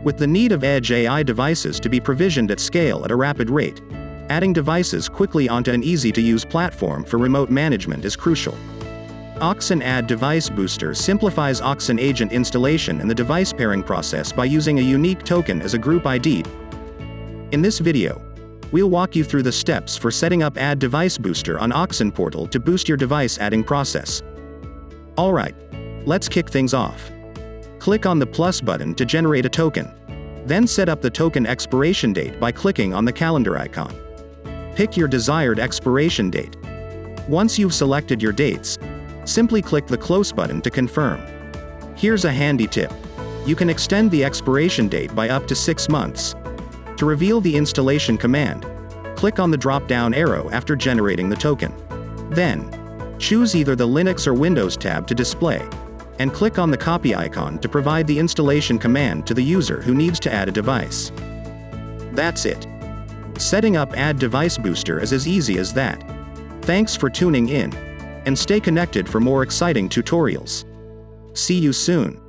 With the need of edge AI devices to be provisioned at scale at a rapid rate, adding devices quickly onto an easy-to-use platform for remote management is crucial. Allxon Add-Device Booster simplifies Allxon agent installation and the device pairing process by using a unique token as a group ID. In this video, we'll walk you through the steps for setting up Add-Device Booster on Allxon Portal to boost your device adding process. Alright, let's kick things off. Click on the plus button to generate a token. Then set up the token expiration date by clicking on the calendar icon. Pick your desired expiration date. Once you've selected your dates, simply click the close button to confirm. Here's a handy tip. You can extend the expiration date by up to 6 months. To reveal the installation command, click on the drop-down arrow after generating the token. Then, choose either the Linux or Windows tab to display, and click on the copy icon to provide the installation command to the user who needs to add a device. That's it. Setting up Add-Device Booster is as easy as that. Thanks for tuning in, and stay connected for more exciting tutorials. See you soon.